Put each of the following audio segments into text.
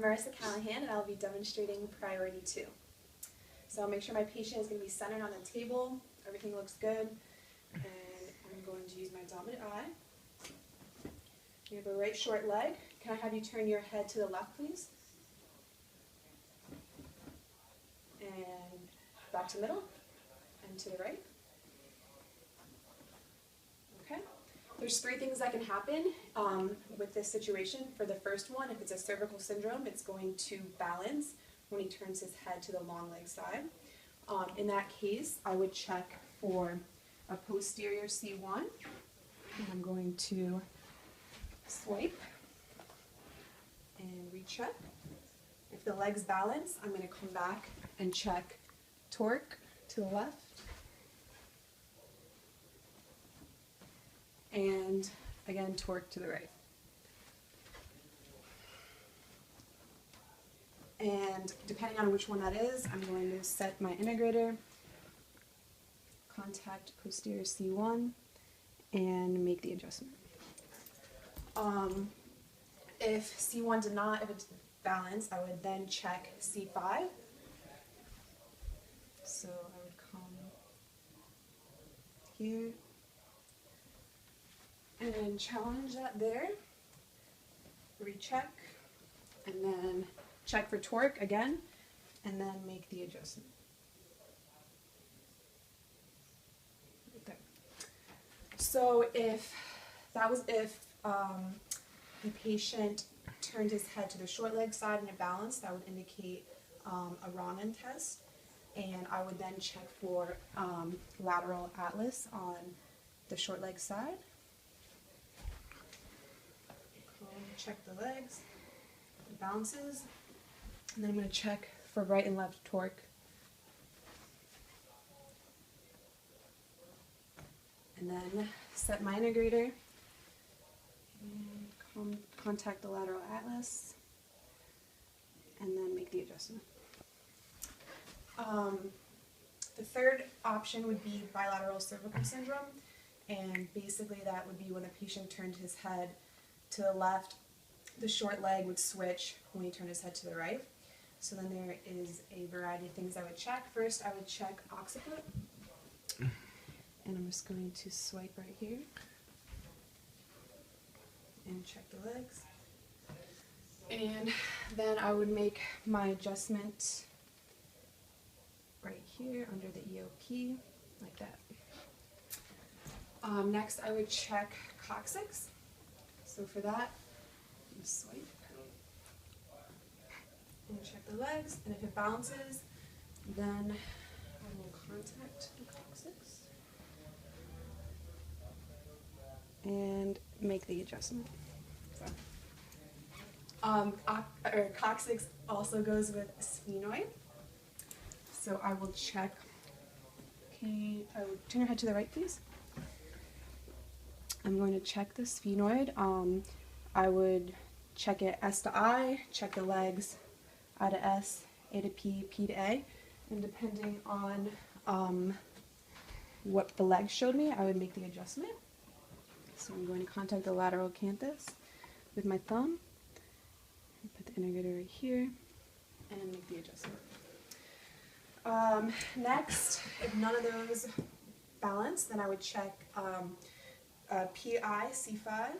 Marissa Callahan, and I'll be demonstrating priority 2. So I'll make sure my patient is going to be centered on the table, everything looks good, and I'm going to use my dominant eye. You have a right short leg. Can I have you turn your head to the left, please? And back to middle, and to the right. Okay. There's 3 things that can happen with this situation. For the first one, if it's a cervical syndrome, it's going to balance when he turns his head to the long leg side. In that case, I would check for a posterior C1, and I'm going to swipe and recheck. If the legs balance, I'm going to come back and check torque to the left, and again torque to the right. And depending on which one that is, I'm going to set my integrator, contact posterior C1, and make the adjustment. If C1 did not, if it's balanced, I would then check C5. So I would come here and challenge that there, recheck, and then check for torque again, and then make the adjustment. Right there. So if the patient turned his head to the short leg side and it balanced, that would indicate a Raman test, and I would then check for lateral atlas on the short leg side. Check the legs, it balances, and then I'm going to check for right and left torque. And then set my integrator, and contact the lateral atlas, and then make the adjustment. The third option would be bilateral cervical syndrome, and basically that would be when the patient turned his head to the left, the short leg would switch when he turned his head to the right. So then there is a variety of things I would check. First, I would check occiput, and I'm just going to swipe right here and check the legs. And then I would make my adjustment right here under the EOP, like that. Next, I would check coccyx. So for that, I'm swipe and check the legs, and if it balances, then I will contact the coccyx and make the adjustment. So, coccyx also goes with sphenoid. So I will check. I will turn your head to the right, please. I'm going to check the sphenoid. I would check it S to I, check the legs I to S, A to P, P to A, and depending on what the legs showed me, I would make the adjustment. So I'm going to contact the lateral canthus with my thumb, put the integrator right here, and make the adjustment. Next, if none of those balance, then I would check PI C5.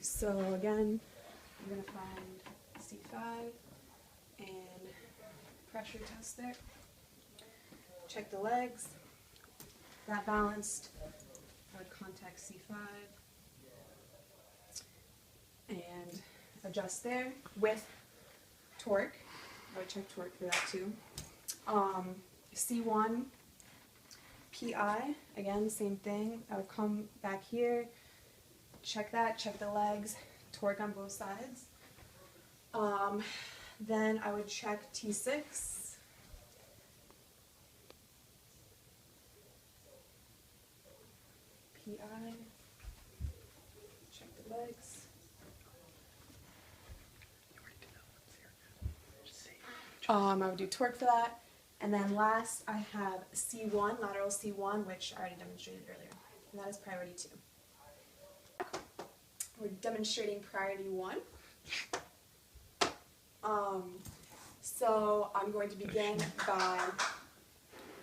So again, I'm going to find C5 and pressure test there. Check the legs. That balanced, I would contact C5 and adjust there with torque. I would check torque for that too. C1, PI, again, same thing. I would come back here, check that, check the legs, torque on both sides. Then I would check T6. PI, check the legs. I would do torque for that. And then last, I have C1, lateral C1, which I already demonstrated earlier. And that is priority 2. We're demonstrating priority 1. So I'm going to begin by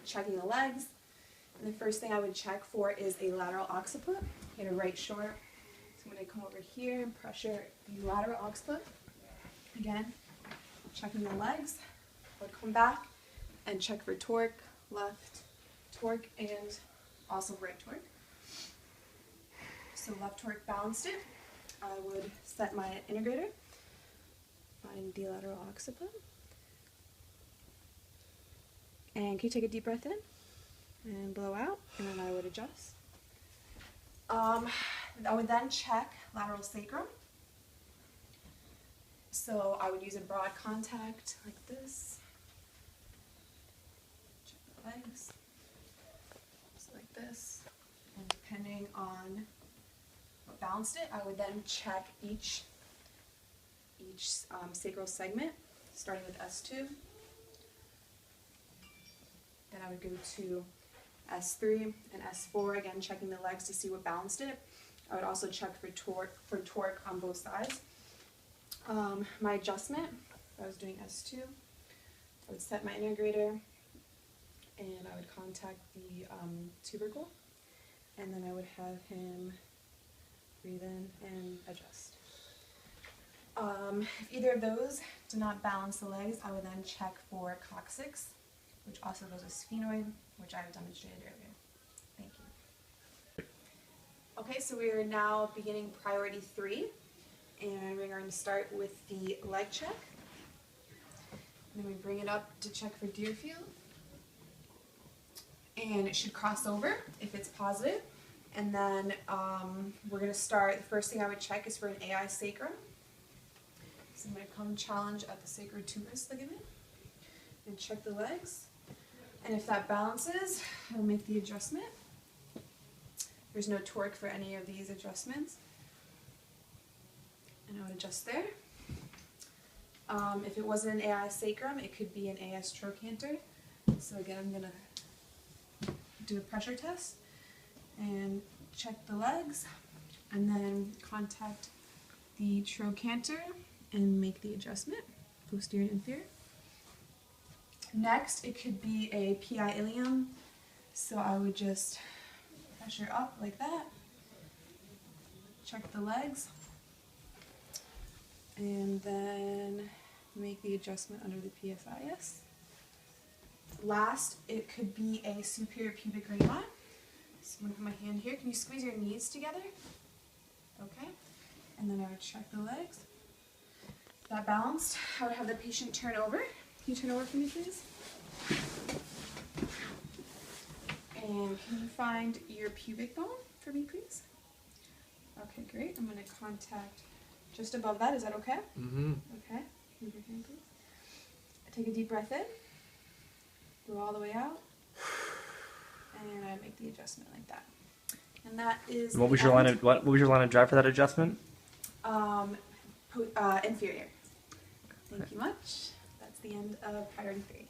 checking the legs. And the first thing I would check for is a lateral occiput. Get a right short. So I'm going to come over here and pressure the lateral occiput. Again, checking the legs. I would come back and check for torque, left torque, and also right torque. So left torque balanced it. I would set my integrator, find the lateral occiput. And can you take a deep breath in and blow out, and then I would adjust. I would then check lateral sacrum. So I would use a broad contact like this. Check the legs. So like this. And depending on what balanced it, I would then check each sacral segment, starting with S2. Then I would go to S3 and S4, again checking the legs to see what balanced it. I would also check for torque on both sides. My adjustment, if I was doing S2, I would set my integrator and I would contact the tubercle, and then I would have him breathe in and adjust. If either of those do not balance the legs, I would then check for coccyx, which also goes with sphenoid, which I've demonstrated earlier. Thank you. Okay, so we are now beginning priority 3, and we're going to start with the leg check. And then we bring it up to check for Deerfield. And it should cross over if it's positive. And then we're going to start, the first thing I would check is for an AI sacrum. So I'm going to come challenge at the sacrotuberous ligament and check the legs. And if that balances, I'll make the adjustment. There's no torque for any of these adjustments. And I would adjust there. If it wasn't an AI sacrum, it could be an AS trochanter. So again, I'm going to do a pressure test and check the legs, and then contact the trochanter and make the adjustment, posterior and inferior. Next, it could be a PI ilium, so I would just pressure up like that, check the legs, and then make the adjustment under the PSIS. Last, it could be a superior pubic ring line. So I'm going to put my hand here. Can you squeeze your knees together? Okay. And then I would check the legs. That balanced, I would have the patient turn over. Can you turn over for me, please? And can you find your pubic bone for me, please? Okay, great. I'm going to contact just above that. Is that okay? Mm-hmm. Okay. Move your hand, please. Take a deep breath in. Go all the way out. And I make the adjustment like that. And that is. What was your line of drive for that adjustment? Inferior. Thank you much. That's the end of priority 3.